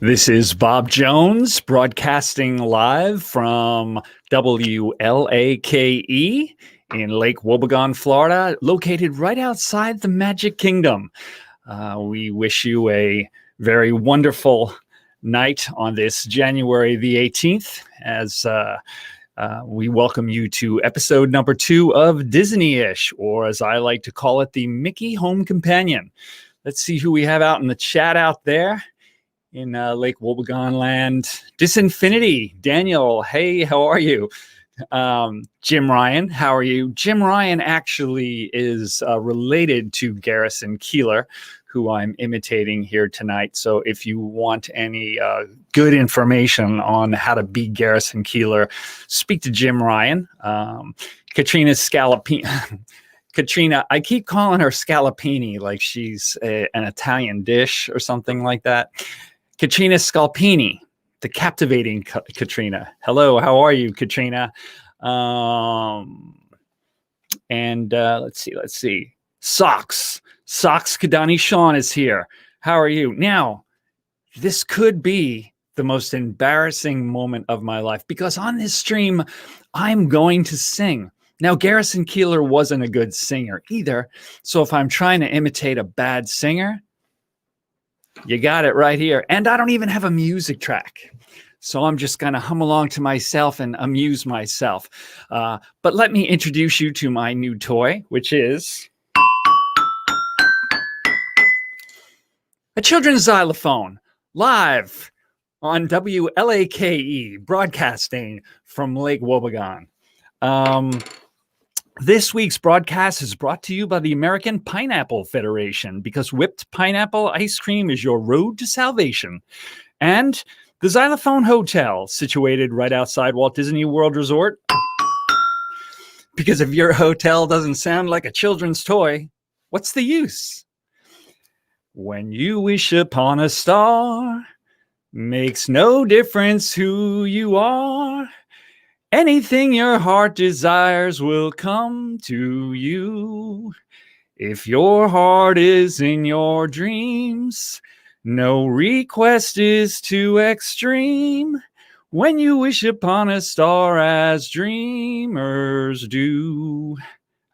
This is Bob Jones broadcasting live from WLAKE in Lake Wobegon, Florida, located right outside the Magic Kingdom. We wish you a very wonderful night on this January the 18th as we welcome you to episode number 2 of Disney-ish, or as I like to call it, the Mickey Home Companion. Let's see who we have out in the chat out there. In Lake Wobegon land. Disinfinity, Daniel, hey, how are you? Jim Ryan, how are you? Jim Ryan actually is related to Garrison Keillor, who I'm imitating here tonight. So if you want any good information on how to be Garrison Keillor, speak to Jim Ryan. Katrina Scalapini. Katrina, I keep calling her Scalapini like she's an Italian dish or something like that. Katrina Scalpini, the captivating Katrina. Hello, how are you, Katrina? Let's see. Socks Kadani Sean is here. How are you? Now, this could be the most embarrassing moment of my life because on this stream, I'm going to sing. Now, Garrison Keillor wasn't a good singer either. So if I'm trying to imitate a bad singer, you got it right here. And I don't even have a music track. So I'm just going to hum along to myself and amuse myself. But let me introduce you to my new toy, which is a children's xylophone, live on WLAKE, broadcasting from Lake Wobegon. This week's broadcast is brought to you by the American Pineapple Federation, because whipped pineapple ice cream is your road to salvation. And the Xylophone Hotel, situated right outside Walt Disney World Resort. Because if your hotel doesn't sound like a children's toy, what's the use? When you wish upon a star, makes no difference who you are. Anything your heart desires will come to you. If your heart is in your dreams, no request is too extreme. When you wish upon a star as dreamers do.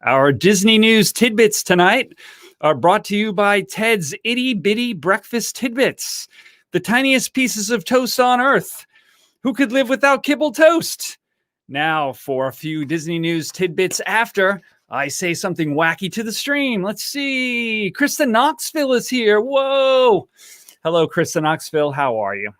Our Disney News tidbits tonight are brought to you by Ted's Itty Bitty Breakfast Tidbits, the tiniest pieces of toast on earth. Who could live without kibble toast? Now for a few Disney News tidbits after I say something wacky to the stream. Let's see. Krista Knoxville is here. Whoa. Hello, Krista Knoxville. How are you?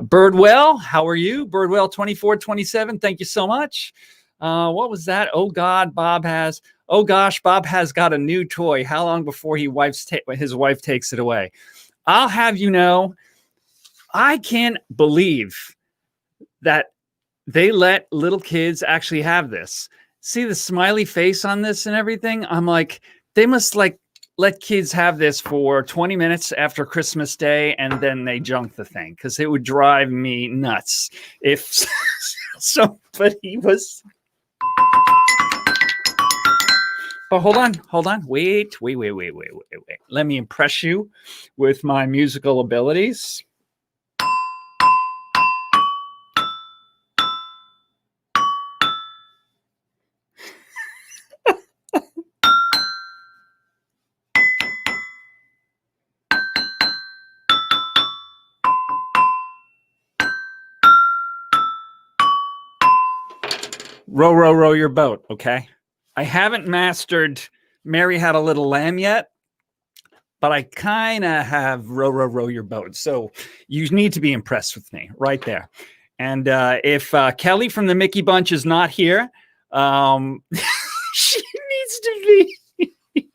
Birdwell, how are you? Birdwell 2427. Thank you so much. What was that? Oh, God, Bob has. Oh, gosh, Bob has got a new toy. How long before his wife takes it away? I'll have you know, I can't believe that they let little kids actually have this. See the smiley face on this and everything? I'm like, they must like let kids have this for 20 minutes after Christmas Day and then they junk the thing, because it would drive me nuts if somebody was. But hold on. Wait. Let me impress you with my musical abilities. Row, row, row your boat, okay? I haven't mastered Mary Had a Little Lamb yet, but I kind of have row, row, row your boat. So you need to be impressed with me right there. And if Kelly from the Mickey Bunch is not here, she needs to be.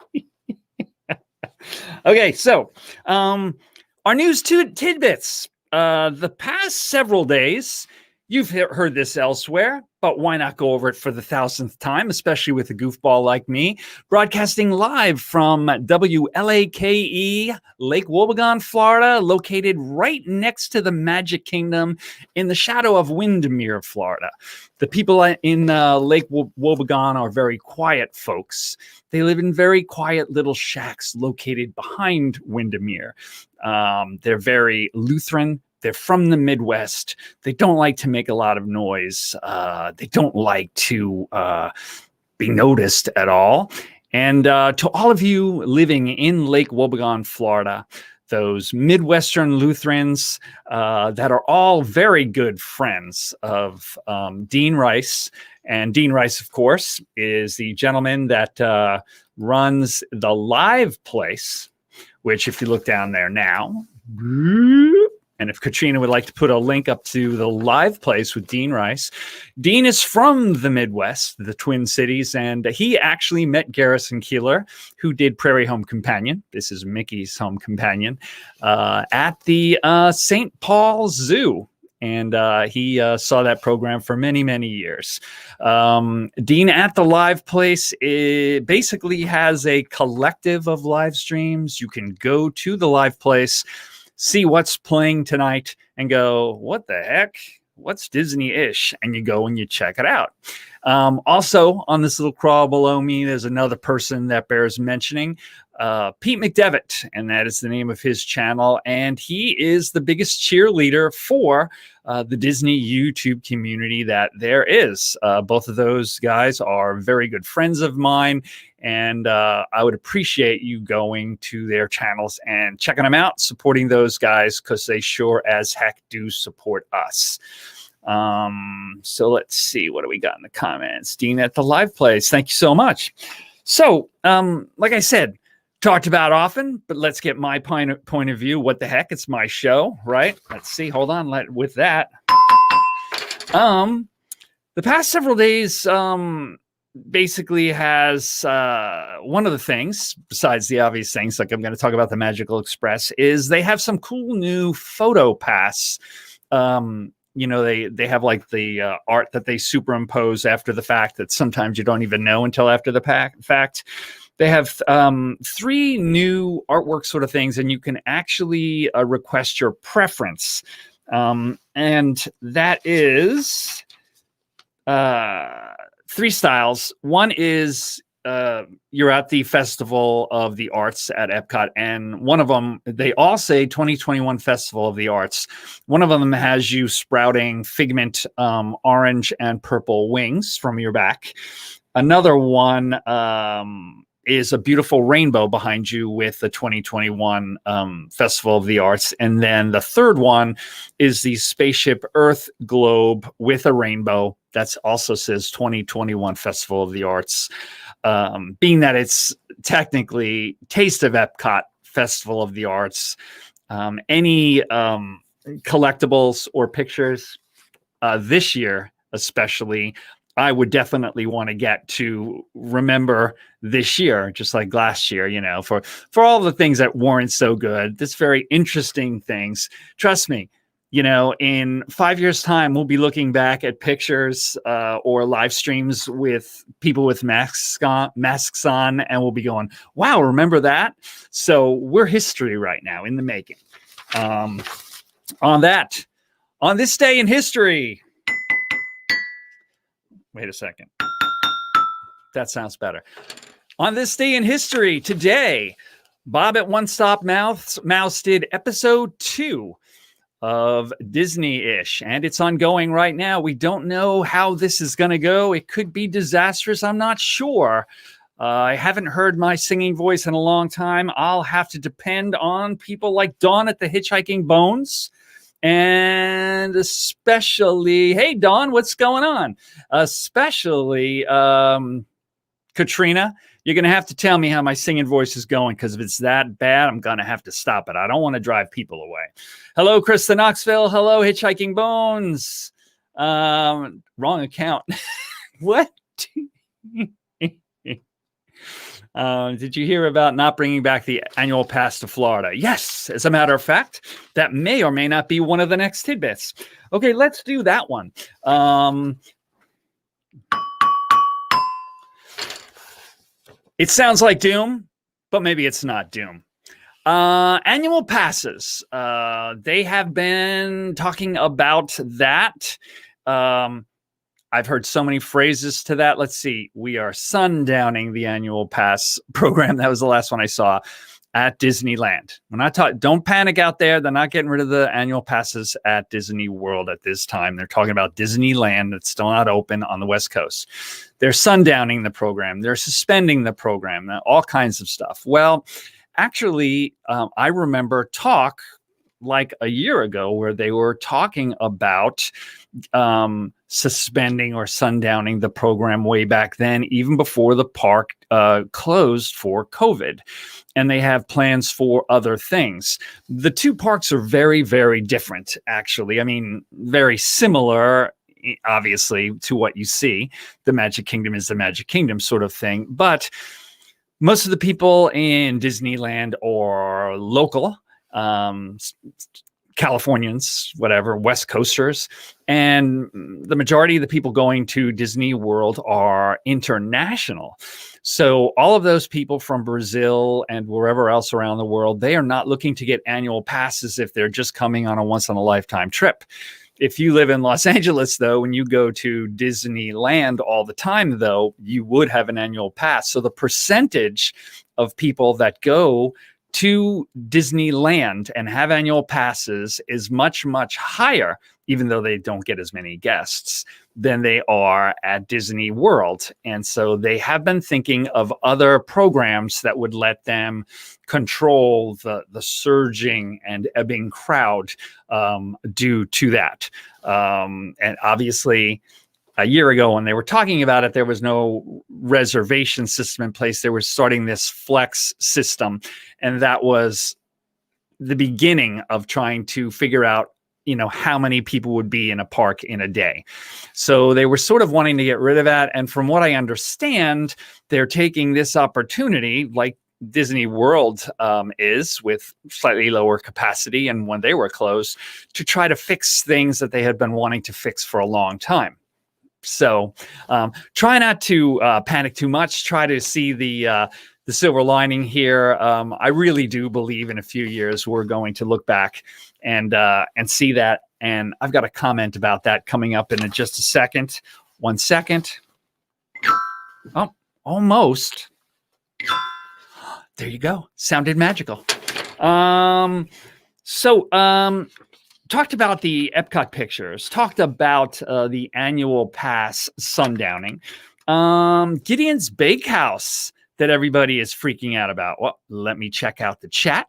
Okay, so our news tidbits. The past several days, you've heard this elsewhere, but why not go over it for the 1,000th time, especially with a goofball like me, broadcasting live from WLAKE, Lake Wobegon, Florida, located right next to the Magic Kingdom in the shadow of Windermere, Florida. The people in Lake Wobegon are very quiet folks. They live in very quiet little shacks located behind Windermere. They're very Lutheran. They're from the Midwest. They don't like to make a lot of noise. They don't like to be noticed at all. And to all of you living in Lake Wobegon, Florida, those Midwestern Lutherans that are all very good friends of Dean Rice. And Dean Rice, of course, is the gentleman that runs the Live Place, which if you look down there now, and if Katrina would like to put a link up to the Live Place with Dean Rice. Dean is from the Midwest, the Twin Cities, and he actually met Garrison Keillor, who did Prairie Home Companion. This is Mickey's Home Companion, at the St. Paul Zoo. And he saw that program for many, many years. Dean at the Live Place basically has a collective of live streams. You can go to the Live Place, see what's playing tonight, and go, what the heck? What's Disney-ish? And you go and you check it out. Also, on this little crawl below me, there's another person that bears mentioning, Pete McDevitt, and that is the name of his channel. And he is the biggest cheerleader for the Disney YouTube community that there is. Both of those guys are very good friends of mine, and I would appreciate you going to their channels and checking them out, supporting those guys, because they sure as heck do support us. So let's see, what do we got in the comments? Dean at the Live Place, thank you so much. So, like I said, talked about often, but let's get my point of view. What the heck? It's my show, right? Let's see. Hold on. With that, the past several days, basically has one of the things, besides the obvious things, like I'm going to talk about the Magical Express, is they have some cool new photo pass. You know, they have like the art that they superimpose after the fact that sometimes you don't even know until after the fact. They have 3 new artwork sort of things, and you can actually request your preference. And that is 3 styles. One is you're at the Festival of the Arts at Epcot, and one of them, they all say 2021 Festival of the Arts. One of them has you sprouting figment orange and purple wings from your back. Another one is a beautiful rainbow behind you with the 2021 Festival of the Arts. And then the third one is the Spaceship Earth globe with a rainbow. That also says 2021 Festival of the Arts. Being that it's technically Taste of Epcot Festival of the Arts, any collectibles or pictures this year especially, I would definitely want to get to remember this year, just like last year, you know, for all the things that weren't so good, this very interesting things. Trust me, you know, in 5 years' time, we'll be looking back at pictures or live streams with people with masks on, and we'll be going, wow, remember that? So we're history right now in the making. On this day in history, wait a second. That sounds better. On this day in history, today, Bob at One Stop Mouse did episode 2 of Disney-ish, and it's ongoing right now. We don't know how this is going to go. It could be disastrous. I'm not sure. I haven't heard my singing voice in a long time. I'll have to depend on people like Dawn at the Hitchhiking Bones. And especially, hey, Dawn, what's going on? Especially Katrina, you're going to have to tell me how my singing voice is going, because if it's that bad, I'm going to have to stop it. I don't want to drive people away. Hello, Krista Knoxville. Hello, Hitchhiking Bones. Wrong account. What? Did you hear about not bringing back the annual pass to Florida? Yes, as a matter of fact, that may or may not be one of the next tidbits. Okay, let's do that one. It sounds like doom, but maybe it's not doom. Annual passes. They have been talking about that. I've heard so many phrases to that. Let's see. We are sundowning the annual pass program. That was the last one I saw at Disneyland. When I talk, don't panic out there. They're not getting rid of the annual passes at Disney World at this time. They're talking about Disneyland that's still not open on the West Coast. They're sundowning the program. They're suspending the program, all kinds of stuff. Well, actually, I remember talk like a year ago where they were talking about suspending or sundowning the program way back then, even before the park closed for COVID. And they have plans for other things. The two parks are very, very different, actually. I mean, very similar, obviously, to what you see. The Magic Kingdom is the Magic Kingdom sort of thing. But most of the people in Disneyland are local, Californians, whatever, West Coasters. And the majority of the people going to Disney World are international. So all of those people from Brazil and wherever else around the world, they are not looking to get annual passes if they're just coming on a once-in-a-lifetime trip. If you live in Los Angeles, though, when you go to Disneyland all the time, though, you would have an annual pass. So the percentage of people that go to Disneyland and have annual passes is much, much higher, even though they don't get as many guests, than they are at Disney World. And so they have been thinking of other programs that would let them control the surging and ebbing crowd due to that. And obviously, a year ago when they were talking about it, there was no reservation system in place. They were starting this flex system. And that was the beginning of trying to figure out, how many people would be in a park in a day. So they were sort of wanting to get rid of that. And from what I understand, they're taking this opportunity, like Disney World is, with slightly lower capacity and when they were closed, to try to fix things that they had been wanting to fix for a long time. So try not to panic too much. Try to see the silver lining here. I really do believe in a few years we're going to look back and see that. And I've got a comment about that coming up in just a second. 1 second. Oh, almost. There you go. Sounded magical. Talked about the Epcot pictures, talked about the annual pass sundowning. Gideon's Bakehouse that everybody is freaking out about. Well, let me check out the chat.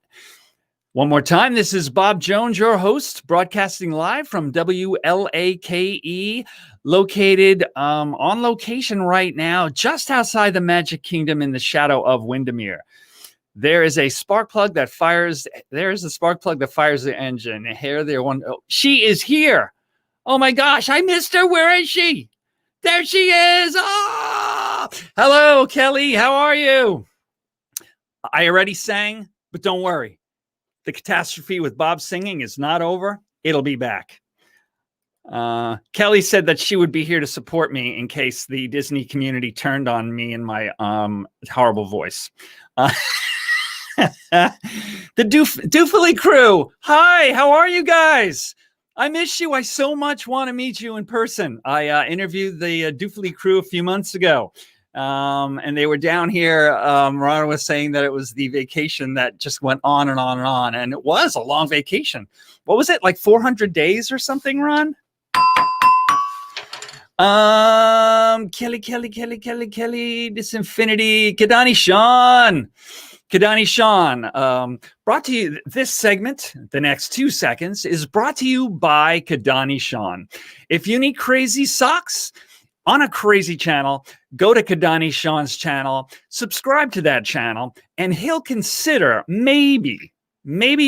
One more time, this is Bob Jones, your host, broadcasting live from WLAKE, located on location right now, just outside the Magic Kingdom in the shadow of Windermere. There is a spark plug that fires. There is a spark plug that fires the engine. Here, there one. Oh, she is here. Oh my gosh, I missed her. Where is she? There she is. Oh, hello, Kelly. How are you? I already sang, but don't worry. The catastrophe with Bob singing is not over. It'll be back. Kelly said that she would be here to support me in case the Disney community turned on me and my horrible voice. The Doofily crew. Hi, how are you guys? I miss you. I so much want to meet you in person. I interviewed the Doofily crew a few months ago. And they were down here. Ron was saying that it was the vacation that just went on and on and on. And it was a long vacation. What was it? Like 400 days or something, Ron? Kelly, Disinfinity, Kadani Sean, brought to you, this segment, the next 2 seconds, is brought to you by Kadani Sean. If you need crazy socks on a crazy channel, go to Kadani Sean's channel, subscribe to that channel, and he'll consider maybe,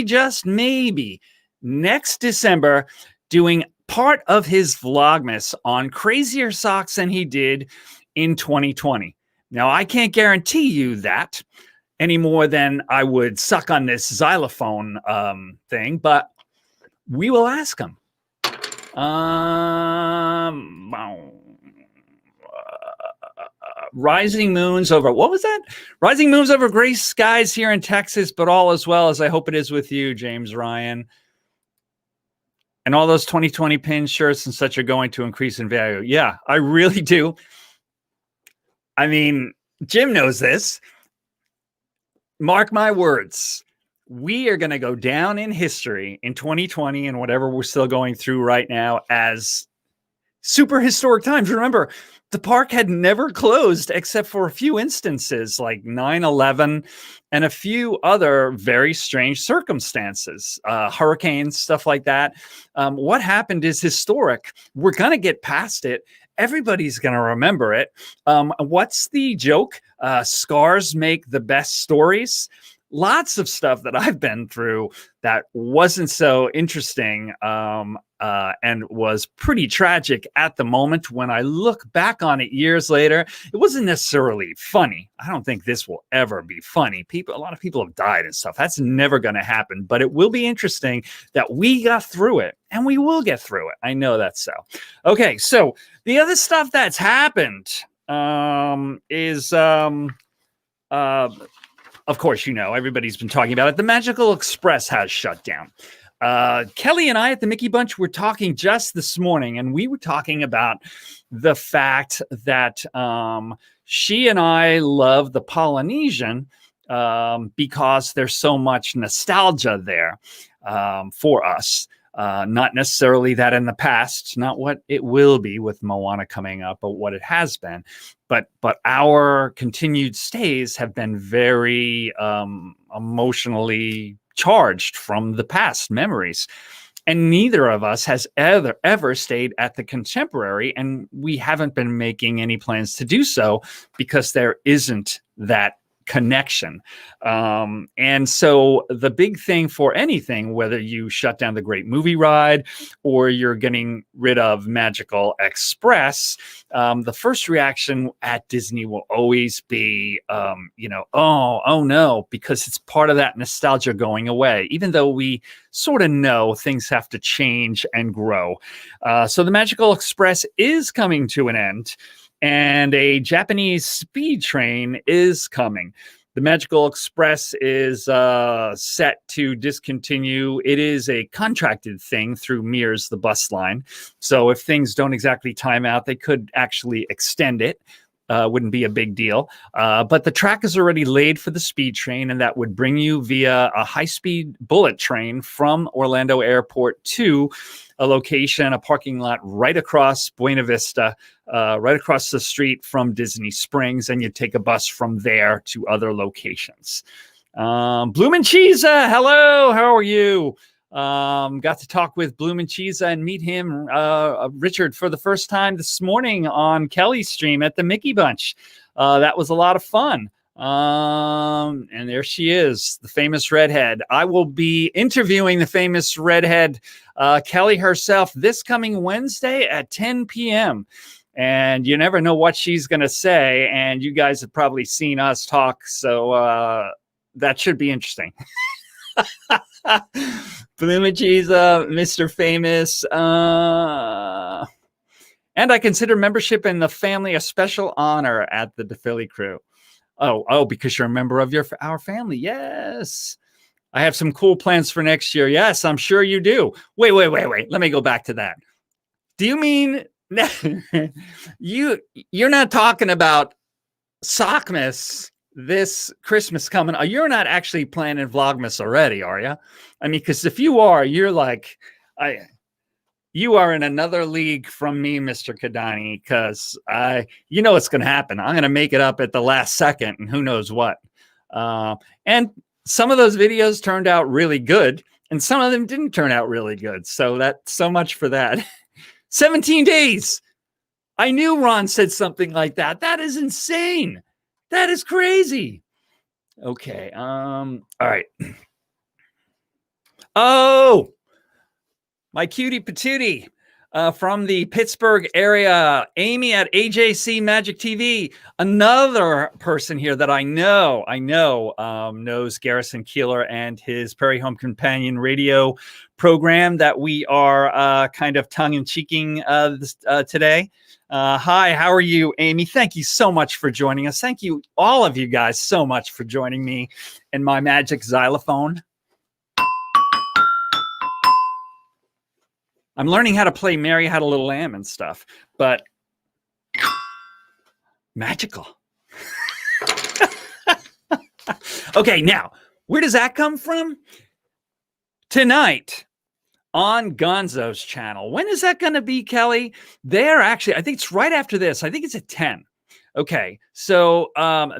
just maybe, next December doing part of his Vlogmas on crazier socks than he did in 2020. Now, I can't guarantee you that any more than I would suck on this xylophone thing, but we will ask him. rising moons over, what was that? Rising moons over gray skies here in Texas, but all as well as I hope it is with you, James Ryan. And all those 2020 pin shirts and such are going to increase in value. Yeah, I really do. I mean, Jim knows this. Mark my words. We are going to go down in history in 2020 and whatever we're still going through right now as super historic times. Remember, the park had never closed except for a few instances like 9/11 and a few other very strange circumstances, hurricanes, stuff like that. What happened is historic. We're going to get past it. Everybody's going to remember it. What's the joke? Scars make the best stories. Lots of stuff that I've been through that wasn't so interesting and was pretty tragic at the moment. When I look back on it years later, it wasn't necessarily funny. I don't think this will ever be funny. A lot of people have died and stuff. That's never going to happen, but it will be interesting that we got through it and we will get through it. I know that's so. Okay, so the other stuff that's happened is... of course, you know, everybody's been talking about it. The Magical Express has shut down. Kelly and I at the Mickey Bunch were talking just this morning, and we were talking about the fact that she and I love the Polynesian because there's so much nostalgia there for us. Not necessarily that in the past, not what it will be with Moana coming up, but what it has been. But our continued stays have been very emotionally charged from the past memories. And neither of us has ever stayed at the Contemporary, and we haven't been making any plans to do so because there isn't that connection. And so the big thing for anything, whether you shut down the Great Movie Ride or you're getting rid of Magical Express, the first reaction at Disney will always be, oh no, because it's part of that nostalgia going away, even though we sort of know things have to change and grow. So the Magical Express is coming to an end. And a Japanese speed train is coming. The Magical Express is set to discontinue. It is a contracted thing through Mears, the bus line. So if things don't exactly time out, they could actually extend it. Wouldn't be a big deal. But the track is already laid for the speed train, and that would bring you via a high-speed bullet train from Orlando Airport to a location, a parking lot right across Buena Vista, right across the street from Disney Springs, and you take a bus from there to other locations. Bloomin' Cheesa, hello, how are you? Got to talk with Bloomin' Cheesa and meet him, Richard, for the first time this morning on Kelly's stream at the Mickey Bunch. That was a lot of fun. And there she is, the famous redhead. I will be interviewing the famous redhead, Kelly herself, this coming Wednesday at 10 p.m. And you never know what she's going to say. And you guys have probably seen us talk. So that should be interesting. Bloomin' Cheesa, Mr. Famous. And I consider membership in the family a special honor at the DePhilly crew. Oh, because you're a member of our family. Yes. I have some cool plans for next year. Yes, I'm sure you do. Wait. Let me go back to that. Do you mean you're not talking about Sockmas this Christmas coming? You're not actually planning Vlogmas already, are you? I mean, because if you are, you're like, you are in another league from me, Mr. Kadani, because you know what's going to happen. I'm going to make it up at the last second, and who knows what. And some of those videos turned out really good, and some of them didn't turn out really good. So that's so much for that. 17 days. I knew Ron said something like that. That is insane. That is crazy. Okay. All right. Oh, my cutie patootie. from the Pittsburgh area, Amy at AJC Magic TV. Another person here that I know knows Garrison Keeler and his Prairie Home Companion radio program that we are kind of tongue-in-cheeking today. Hi, how are you, Amy? Thank you so much for joining us. Thank you, all of you guys, so much for joining me and my magic xylophone. I'm learning how to play Mary Had a Little Lamb and stuff, but magical. Okay, now, where does that come from? Tonight on Gonzo's channel. When is that going to be, Kelly? They're actually, I think it's right after this. I think it's at 10. Okay, so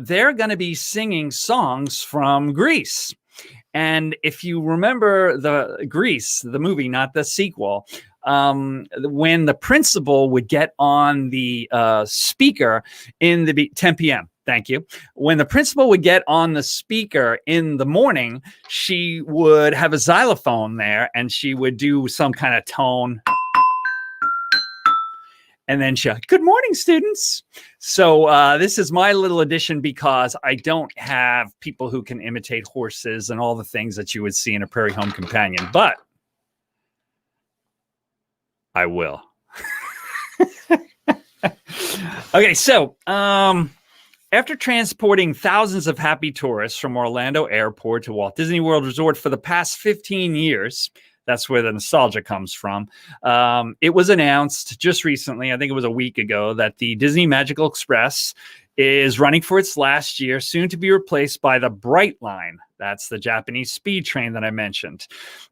they're going to be singing songs from Grease. And if you remember the Grease, the movie, not the sequel, when the principal would get on the speaker in the 10 p.m. Thank you. When the principal would get on the speaker in the morning, she would have a xylophone there and she would do some kind of tone. And then she'll, good morning, students. So this is my little addition because I don't have people who can imitate horses and all the things that you would see in a Prairie Home Companion, but I will. Okay, so after transporting thousands of happy tourists from Orlando Airport to Walt Disney World Resort for the past 15 years, that's where the nostalgia comes from. It was announced just recently, I think it was a week ago, that the Disney Magical Express is running for its last year, soon to be replaced by the Bright Line. That's the Japanese speed train that I mentioned.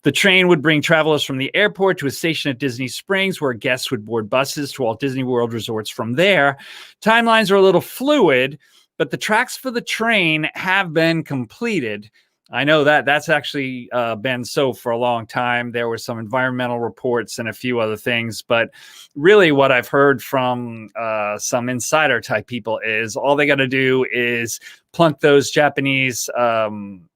The train would bring travelers from the airport to a station at Disney Springs where guests would board buses to Walt Disney World resorts from there. Timelines are a little fluid, but the tracks for the train have been completed. I know that that's actually been so for a long time. There were some environmental reports and a few other things, but really what I've heard from some insider type people is all they got to do is plunk those Japanese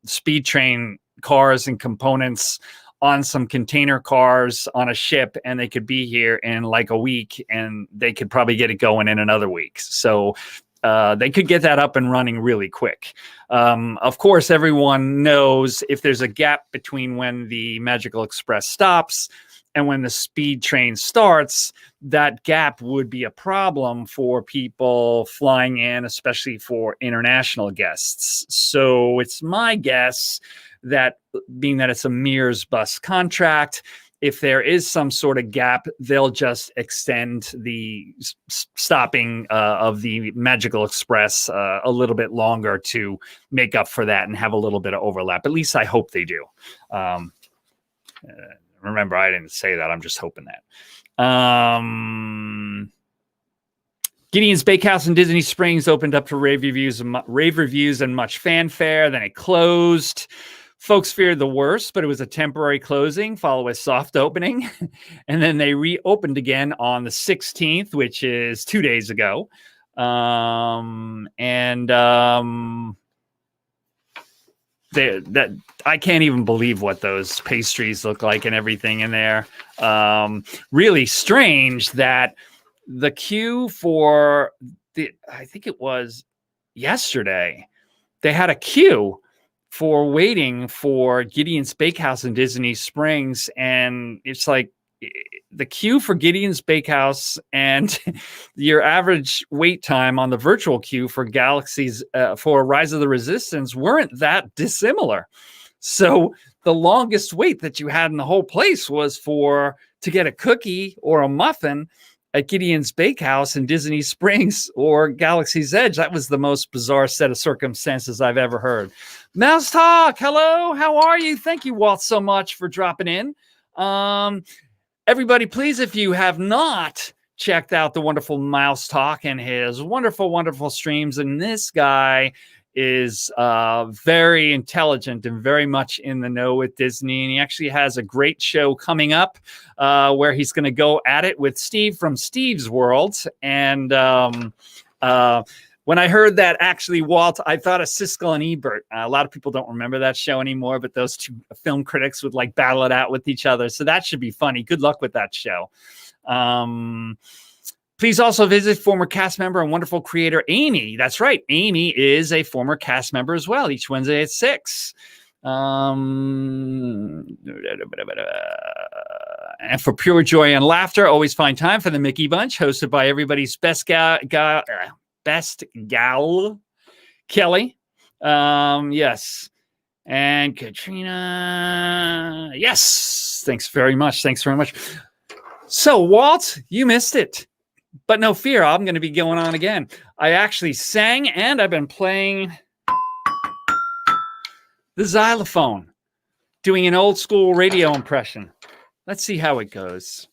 speed train cars and components on some container cars on a ship, and they could be here in like a week, and they could probably get it going in another week. So they could get that up and running really quick. Of course, everyone knows if there's a gap between when the Magical Express stops and when the speed train starts, that gap would be a problem for people flying in, especially for international guests. So it's my guess that, being that it's a Mears bus contract, if there is some sort of gap, they'll just extend the stopping of the Magical Express a little bit longer to make up for that and have a little bit of overlap. At least I hope they do. Remember, I didn't say that. I'm just hoping that. Gideon's Bakehouse in Disney Springs opened up to rave reviews and much fanfare. Then it closed. Folks feared the worst, but it was a temporary closing, followed by a soft opening. And then they reopened again on the 16th, which is 2 days ago. That I can't even believe what those pastries look like and everything in there. Really strange that the queue for I think it was yesterday, they had a queue for waiting for Gideon's Bakehouse in Disney Springs. And it's like the queue for Gideon's Bakehouse and your average wait time on the virtual queue for Galaxy's for Rise of the Resistance weren't that dissimilar. So the longest wait that you had in the whole place was to get a cookie or a muffin at Gideon's Bakehouse in Disney Springs or Galaxy's Edge. That was the most bizarre set of circumstances I've ever heard. Mouse Talk, hello, how are you? Thank you, Walt, so much for dropping in. Everybody, please, if you have not checked out the wonderful Mouse Talk and his wonderful, wonderful streams, and this guy is very intelligent and very much in the know with Disney. And he actually has a great show coming up where he's going to go at it with Steve from Steve's World. And when I heard that, actually, Walt, I thought of Siskel and Ebert. A lot of people don't remember that show anymore, but those two film critics would like battle it out with each other. So that should be funny. Good luck with that show. Please also visit former cast member and wonderful creator Amy. That's right. Amy is a former cast member as well, each Wednesday at 6. And for pure joy and laughter, always find time for the Mickey Bunch, hosted by everybody's best gal, Kelly. Yes. And Katrina. Yes. Thanks very much. So, Walt, you missed it. But no fear, I'm going to be going on again. I actually sang and I've been playing the xylophone, doing an old school radio impression. Let's see how it goes.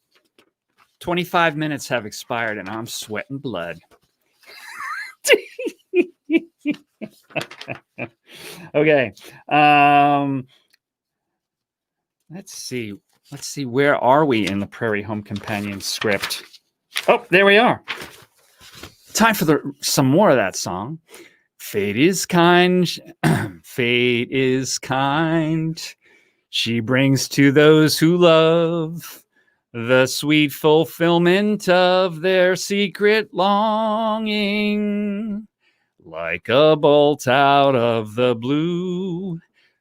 25 minutes have expired and I'm sweating blood. Okay. Let's see. Where are we in the Prairie Home Companion script? Oh, there we are. Time for some more of that song. Fate is kind. Fate is kind. She brings to those who love the sweet fulfillment of their secret longing. Like a bolt out of the blue,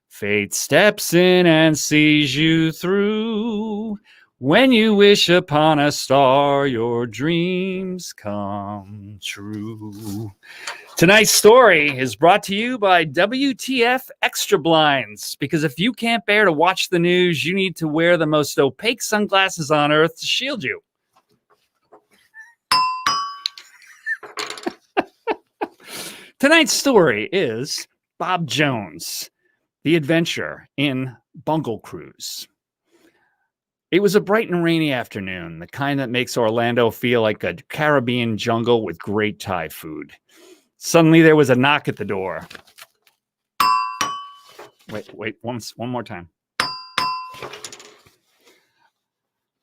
fate steps in and sees you through. When you wish upon a star, your dreams come true. Tonight's story is brought to you by WTF Extra Blinds, because if you can't bear to watch the news, you need to wear the most opaque sunglasses on earth to shield you. Tonight's story is Bob Jones, the adventure in Bungle Cruise. It was a bright and rainy afternoon, the kind that makes Orlando feel like a Caribbean jungle with great Thai food. Suddenly there was a knock at the door. Wait, one more time.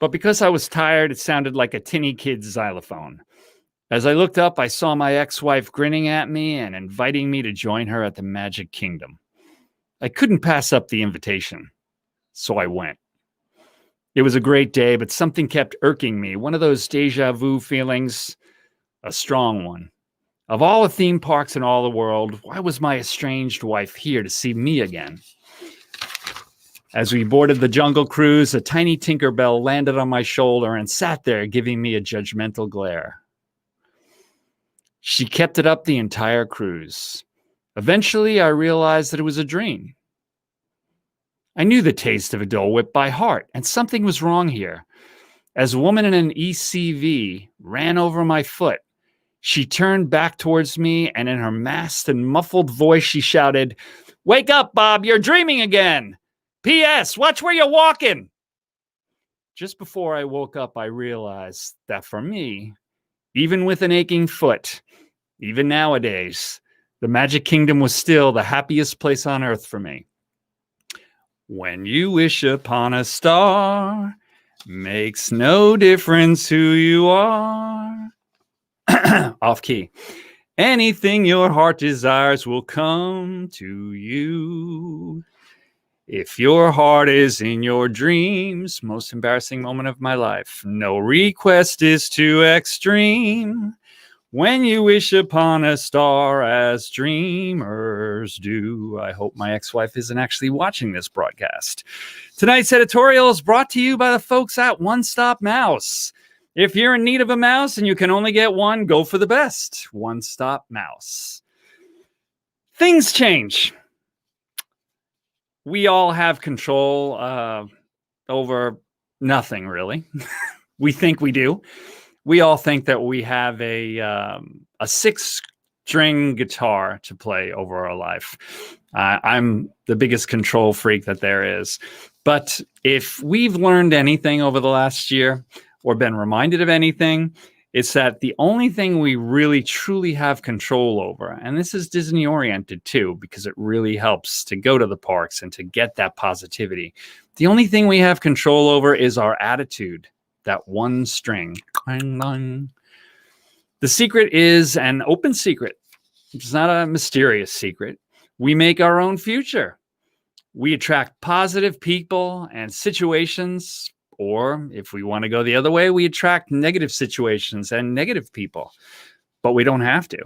But because I was tired, it sounded like a tinny kid's xylophone. As I looked up, I saw my ex-wife grinning at me and inviting me to join her at the Magic Kingdom. I couldn't pass up the invitation, so I went. It was a great day, but something kept irking me. One of those deja vu feelings, a strong one. Of all the theme parks in all the world, why was my estranged wife here to see me again? As we boarded the Jungle Cruise, a tiny Tinkerbell landed on my shoulder and sat there giving me a judgmental glare. She kept it up the entire cruise. Eventually, I realized that it was a dream. I knew the taste of a Dole Whip by heart, and something was wrong here. As a woman in an ECV ran over my foot, she turned back towards me, and in her masked and muffled voice, she shouted, "Wake up, Bob, you're dreaming again! P.S. Watch where you're walking!" Just before I woke up, I realized that for me, even with an aching foot, even nowadays, the Magic Kingdom was still the happiest place on earth for me. When you wish upon a star, makes no difference who you are. Off key. Anything your heart desires will come to you. If your heart is in your dreams, most embarrassing moment of my life, no request is too extreme. When you wish upon a star as dreamers do. I hope my ex-wife isn't actually watching this broadcast. Tonight's editorial is brought to you by the folks at One Stop Mouse. If you're in need of a mouse and you can only get one, go for the best. One Stop Mouse. Things change. We all have control over nothing, really. We think we do. We all think that we have a 6-string guitar to play over our life. I'm the biggest control freak that there is. But if we've learned anything over the last year or been reminded of anything, it's that the only thing we really truly have control over, and this is Disney oriented too, because it really helps to go to the parks and to get that positivity. The only thing we have control over is our attitude. That one string. The secret is an open secret. It's not a mysterious secret. We make our own future. We attract positive people and situations Or if we want to go the other way, we attract negative situations and negative people, but we don't have to.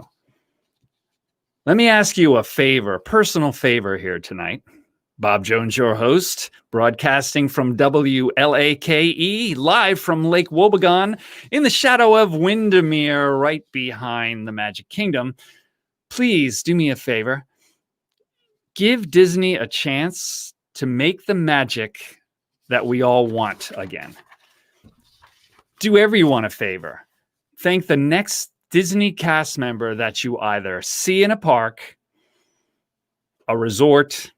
Let me ask you a favor, personal favor here tonight. Bob Jones, your host, broadcasting from WLAKE, live from Lake Wobegon, in the shadow of Windermere, right behind the Magic Kingdom. Please do me a favor. Give Disney a chance to make the magic that we all want again. Do everyone a favor. Thank the next Disney cast member that you either see in a park, a resort,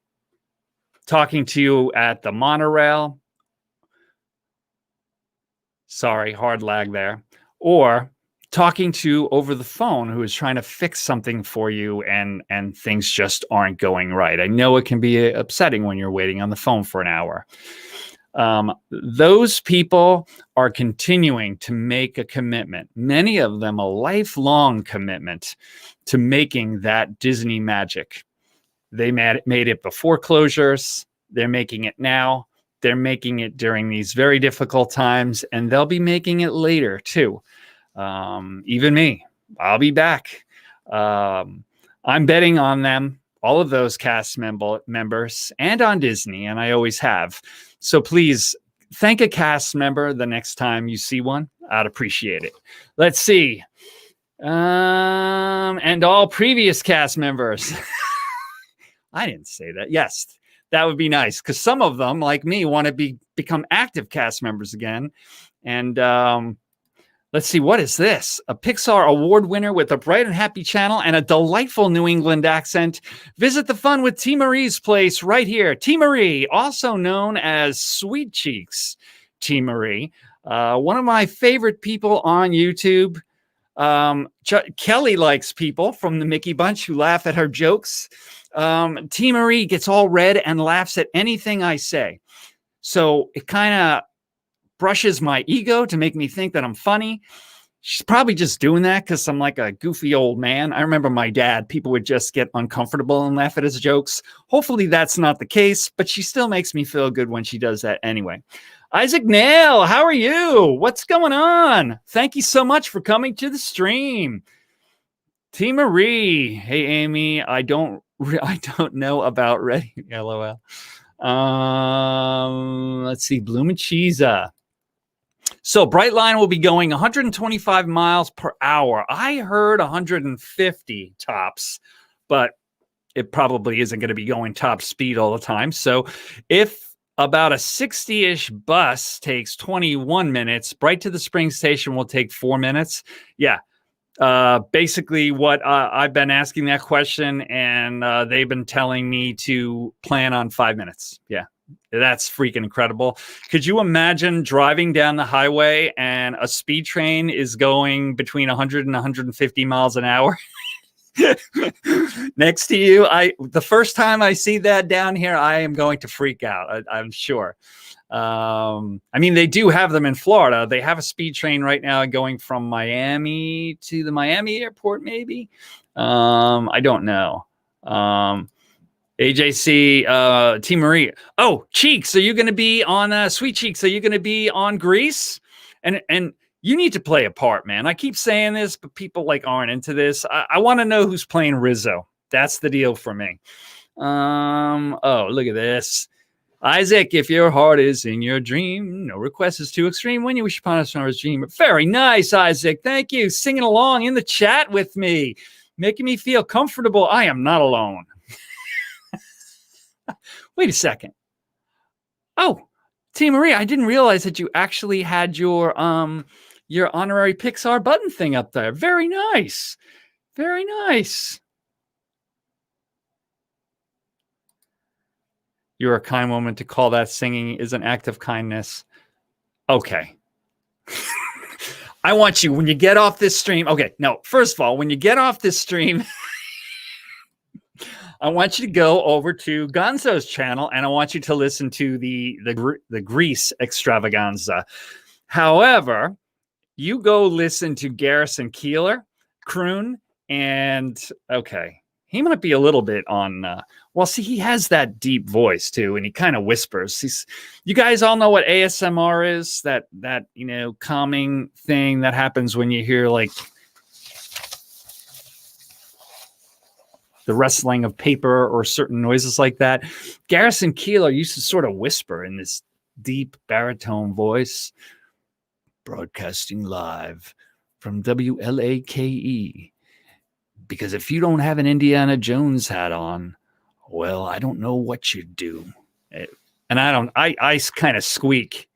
talking to you at the monorail. Sorry, hard lag there. Or talking to over the phone who is trying to fix something for you and things just aren't going right. I know it can be upsetting when you're waiting on the phone for an hour. Those people are continuing to make a commitment, many of them a lifelong commitment to making that Disney magic. They made it before closures. They're making it now. They're making it during these very difficult times, and they'll be making it later too. Even me, I'll be back. I'm betting on them, all of those cast members, and on Disney, and I always have. So please thank a cast member the next time you see one. I'd appreciate it. Let's see. And all previous cast members. I didn't say that. Yes, that would be nice, because some of them, like me, want to become active cast members again. And let's see, what is this? A Pixar award winner with a bright and happy channel and a delightful New England accent. Visit the fun with T. Marie's place right here. T. Marie, also known as Sweet Cheeks. T. Marie, one of my favorite people on YouTube. Kelly likes people from the Mickey Bunch who laugh at her jokes. T. Marie gets all red and laughs at anything I say. So it kind of brushes my ego to make me think that I'm funny. She's probably just doing that because I'm like a goofy old man. I remember my dad, people would just get uncomfortable and laugh at his jokes. Hopefully that's not the case, but she still makes me feel good when she does that anyway. Isaac Nail, how are you? What's going on? Thank you so much for coming to the stream. T. Marie, hey Amy, I don't know about Ready. LOL. Let's see, Bloom and Cheesa. So Brightline will be going 125 miles per hour. I heard 150 tops, but it probably isn't going to be going top speed all the time. So if about a 60-ish bus takes 21 minutes, Bright to the Spring Station will take 4 minutes. Yeah. Basically what I've been asking that question, and they've been telling me to plan on 5 minutes. Yeah. That's freaking incredible. Could you imagine driving down the highway and a speed train is going between 100 and 150 miles an hour next to you? The first time I see that down here, I am going to freak out. I'm sure. I mean, they do have them in Florida. They have a speed train right now going from Miami to the Miami airport, maybe. I don't know. AJC, T. Marie. Oh, Cheeks, are you going to be on Sweet Cheeks? Are you going to be on Grease? And you need to play a part, man. I keep saying this, but people aren't into this. I want to know who's playing Rizzo. That's the deal for me. Oh, look at this. Isaac, if your heart is in your dream, no request is too extreme. When you wish upon a star's dream. Very nice, Isaac. Thank you. Singing along in the chat with me, making me feel comfortable. I am not alone. Wait a second. Oh, T. Marie, I didn't realize that you actually had your honorary Pixar button thing up there. Very nice. Very nice. You're a kind woman to call that singing is an act of kindness. Okay. I want you, when you get off this stream. Okay, no, first of all, when you get off this stream, I want you to go over to Gonzo's channel, and I want you to listen to the Grease extravaganza. However, you go listen to Garrison Keillor, Croon, and okay, He might be a little bit on. Well, see, he has that deep voice too, and he kind of whispers. You guys all know what ASMR is? That calming thing that happens when you hear like the rustling of paper or certain noises like that. Garrison Keillor used to sort of whisper in this deep baritone voice, broadcasting live from WLAKE. Because if you don't have an Indiana Jones hat on, well, I don't know what you'd do. And I kind of squeak.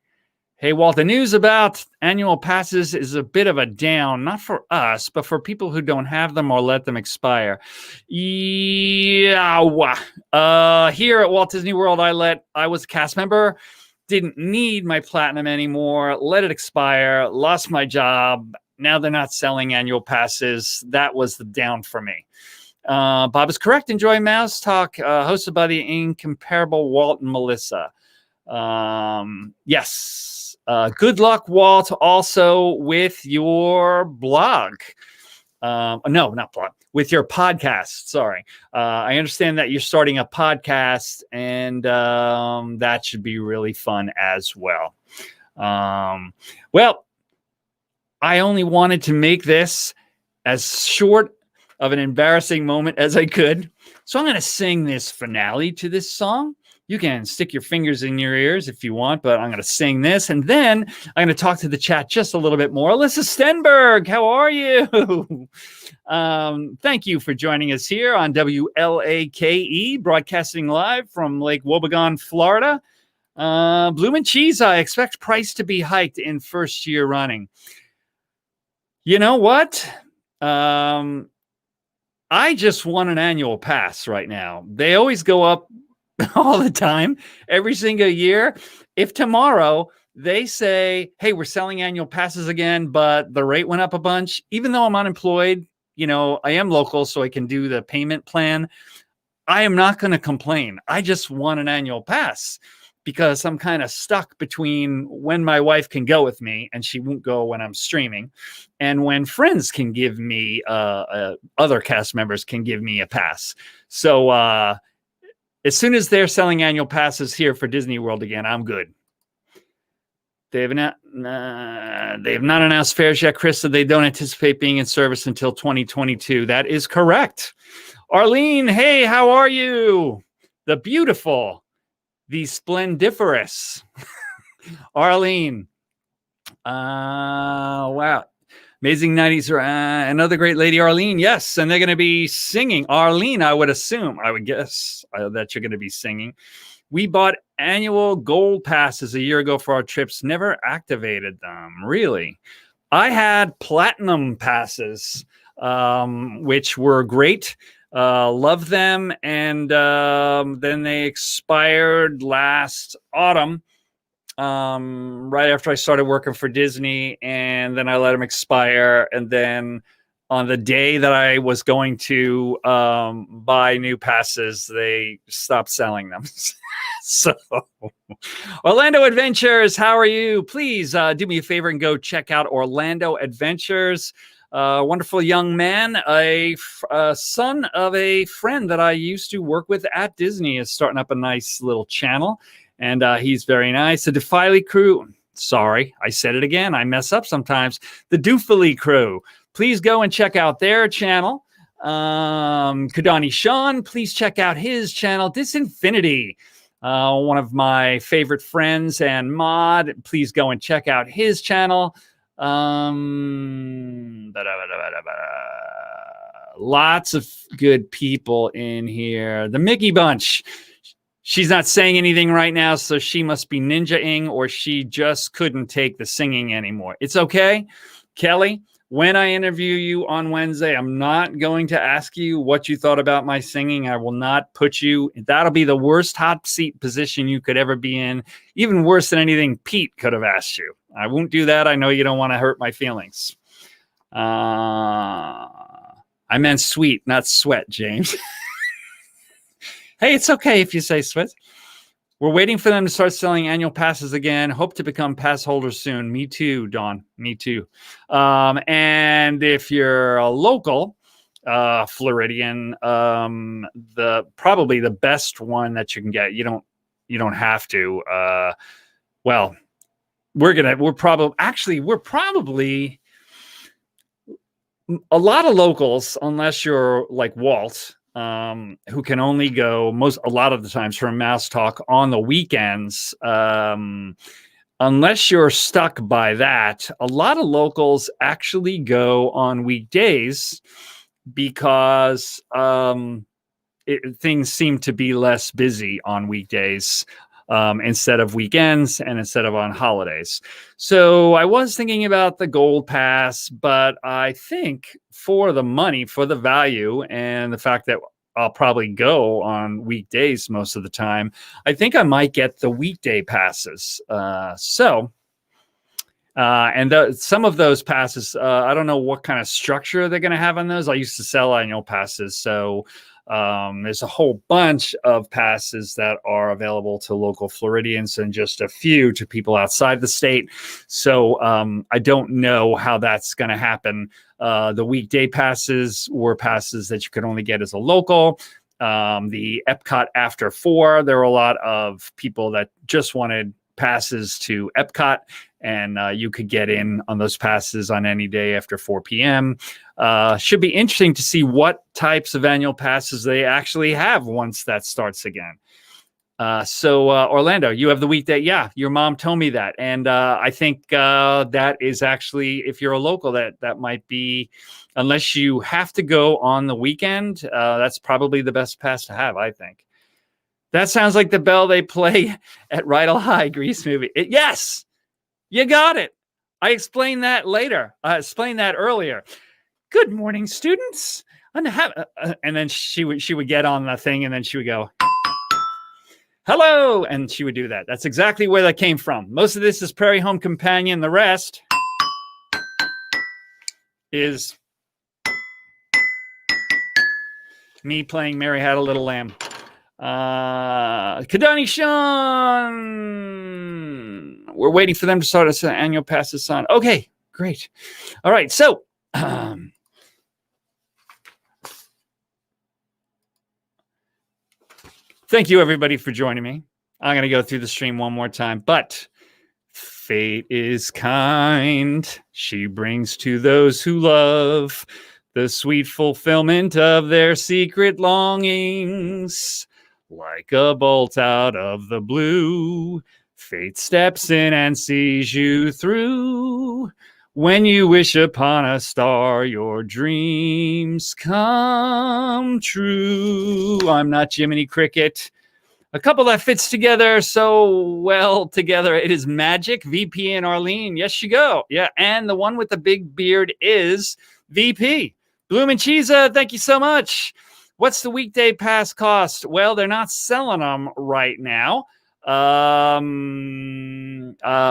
Hey, Walt, the news about annual passes is a bit of a down, not for us, but for people who don't have them or let them expire. Yeah. Here at Walt Disney World, I was a cast member, didn't need my platinum anymore, let it expire, lost my job. Now they're not selling annual passes. That was the down for me. Bob is correct. Enjoy Mouse Talk, hosted by the incomparable Walt and Melissa. Yes. Good luck, Walt, also with your blog. No, not blog. With your podcast. Sorry. I understand that you're starting a podcast, and that should be really fun as well. Well, I only wanted to make this as short of an embarrassing moment as I could. So I'm going to sing this finale to this song. You can stick your fingers in your ears if you want, but I'm going to sing this. And then I'm going to talk to the chat just a little bit more. Alyssa Stenberg, how are you? Thank you for joining us here on WLAKE, broadcasting live from Lake Wobegon, Florida. Bloom and Cheese, I expect price to be hiked in first year running. You know what? I just want an annual pass right now. They always go up all the time, every single year. If tomorrow they say, hey, we're selling annual passes again, but the rate went up a bunch, even though I'm unemployed, I am local, so I can do the payment plan. I am not going to complain. I just want an annual pass, because I'm kind of stuck between when my wife can go with me and she won't go when I'm streaming, and when friends can give me, other cast members can give me a pass. So as soon as they're selling annual passes here for Disney World again, I'm good. They have not announced fares yet, Chris, so they don't anticipate being in service until 2022. That is correct. Arlene, hey, how are you? The beautiful, the splendiferous Arlene. Wow. Amazing 90s. Another great lady, Arlene. Yes, and they're going to be singing. Arlene, I would guess that you're going to be singing. We bought annual gold passes a year ago for our trips. Never activated them. Really? I had platinum passes, which were great. Love them. And then they expired last autumn, right after I started working for Disney, and then I let them expire. And then on the day that I was going to buy new passes, they stopped selling them. So Orlando Adventures, how are you? Please do me a favor and go check out Orlando Adventures. Wonderful young man, a son of a friend that I used to work with at Disney, is starting up a nice little channel, and he's very nice. The Defiley crew, sorry, I said it again, I mess up sometimes. The Doofily crew, please go and check out their channel. Kadani Sean, please check out his channel. Disinfinity, one of my favorite friends and mod, please go and check out his channel. Lots of good people in here. The Mickey Bunch, she's not saying anything right now, so she must be ninja-ing, or she just couldn't take the singing anymore. It's okay, Kelly. When I interview you on Wednesday, I'm not going to ask you what you thought about my singing. I will not put you, that'll be the worst hot seat position you could ever be in, even worse than anything Pete could have asked you. I won't do that. I know you don't want to hurt my feelings. I meant sweet, not sweat, James. Hey, it's okay if you say sweat. We're waiting for them to start selling annual passes again. Hope to become pass holders soon. Me too, Dawn. Me too. And if you're a local, Floridian. Probably the best one that you can get. You don't have to. Well, we're probably a lot of locals, unless you're like Walt, who can only go a lot of the times from Mouse Talk on the weekends. Unless you're stuck by that, a lot of locals actually go on weekdays because things seem to be less busy on weekdays instead of weekends and instead of on holidays. So I was thinking about the Gold Pass, but I think for the money, for the value, and the fact that I'll probably go on weekdays most of the time, I think I might get the weekday passes. Some of those passes, I don't know what kind of structure they're going to have on those. I used to sell annual passes, so there's a whole bunch of passes that are available to local Floridians and just a few to people outside the state. So I don't know how that's going to happen. The weekday passes were passes that you could only get as a local. The Epcot after 4, there were a lot of people that just wanted passes to Epcot, and you could get in on those passes on any day after 4 p.m. Should be interesting to see what types of annual passes they actually have once that starts again. So Orlando, you have the weekday. Yeah, your mom told me that. And I think that is actually, if you're a local, that might be, unless you have to go on the weekend, that's probably the best pass to have, I think. That sounds like the bell they play at Rydell High Grease movie. Yes, you got it. I explained that later. I explained that earlier. Good morning, students. And then she would get on the thing, and then she would go, hello, and she would do that. That's exactly where that came from. Most of this is Prairie Home Companion. The rest is me playing Mary Had a Little Lamb. Kadani Sean, we're waiting for them to start us annual passes on. Okay, great. All right, so thank you, everybody, for joining me. I'm going to go through the stream one more time, but fate is kind. She brings to those who love the sweet fulfillment of their secret longings. Like a bolt out of the blue, fate steps in and sees you through. When you wish upon a star, your dreams come true. I'm not Jiminy Cricket. A couple that fits together so well together. It is Magic, VP, and Arlene. Yes, you go. Yeah, and the one with the big beard is VP. Bloom and Cheesa, thank you so much. What's the weekday pass cost? Well, they're not selling them right now.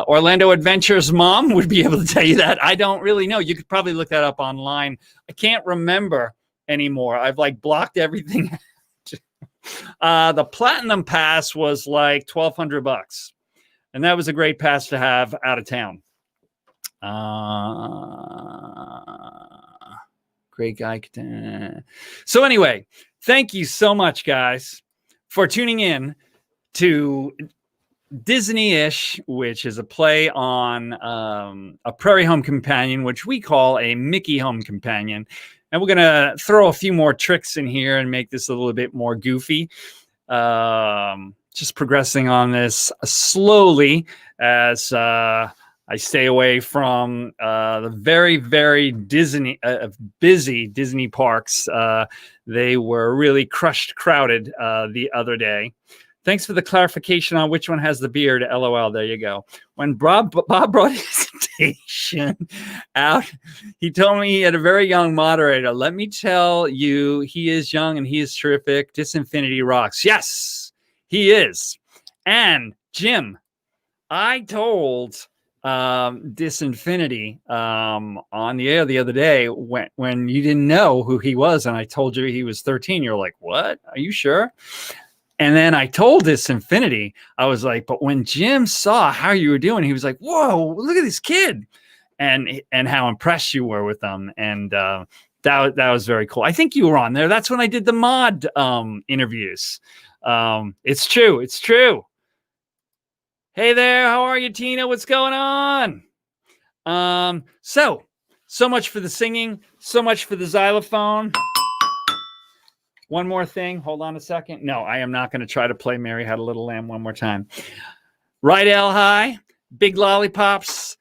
Orlando Adventures mom would be able to tell you that. I don't really know. You could probably look that up online. I can't remember anymore. I've blocked everything. The platinum pass was like $1,200, and that was a great pass to have out of town. Great guy. So anyway, thank you so much, guys, for tuning in to Disney-ish, which is a play on a Prairie Home Companion, which we call a Mickey Home Companion. And we're going to throw a few more tricks in here and make this a little bit more goofy. Just progressing on this slowly as I stay away from the very, very busy Disney parks. They were really crowded the other day. Thanks for the clarification on which one has the beard. LOL. There you go. When Bob brought his station out, he told me he had a very young moderator. Let me tell you, he is young and he is terrific. Disinfinity rocks. Yes, he is. And Jim, I told Disinfinity on the air the other day when you didn't know who he was, and I told you he was 13. You're like, what? Are you sure? And then I told Disinfinity, I was like, but when Jim saw how you were doing, he was like, whoa, look at this kid, and how impressed you were with them. And That was very cool. I think you were on there. That's when I did the mod interviews. It's true. It's true. Hey there. How are you, Tina? What's going on? So much for the singing. So much for the xylophone. One more thing. Hold on a second. No, I am not going to try to play Mary Had a Little Lamb one more time. Rydell High, big lollipops,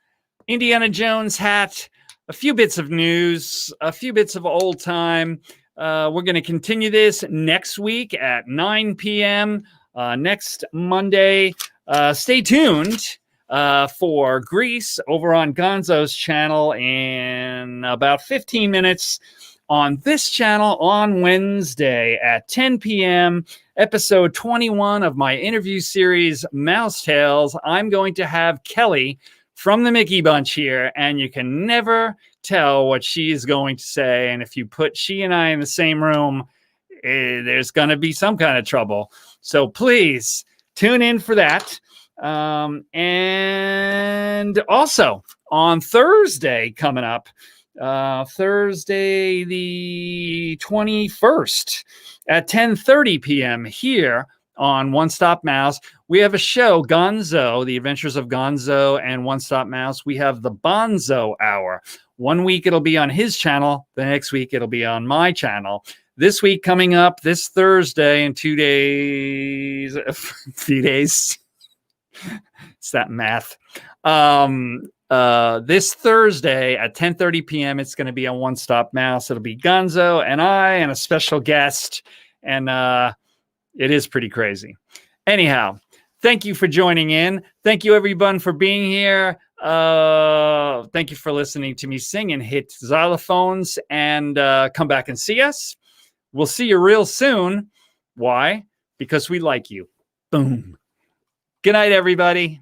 Indiana Jones hat, a few bits of news, a few bits of old time. We're going to continue this next week at 9 p.m. Next Monday. Stay tuned for Greece over on Gonzo's channel in about 15 minutes. On this channel on Wednesday at 10 p.m., episode 21 of my interview series, Mouse Tales. I'm going to have Kelly from the Mickey Bunch here, and you can never tell what she is going to say. And if you put she and I in the same room, there's going to be some kind of trouble. So please tune in for that. And also on Thursday coming up, Thursday the 21st at 10:30 p.m. here on One Stop Mouse. We have a show, Gonzo, The Adventures of Gonzo and One Stop Mouse. We have the Bonzo Hour. 1 week it'll be on his channel. The next week it'll be on my channel. This week coming up this Thursday in 2 days, a few days. It's that math. This Thursday at 10:30 p.m. it's going to be on One Stop Mouse. It'll be Gonzo and I and a special guest, and it is pretty crazy. Anyhow, thank you for joining in. Thank you everyone for being here. Thank you for listening to me sing and hit xylophones, and come back and see us. We'll see you real soon. Why? Because we like you. Boom. Good night, everybody.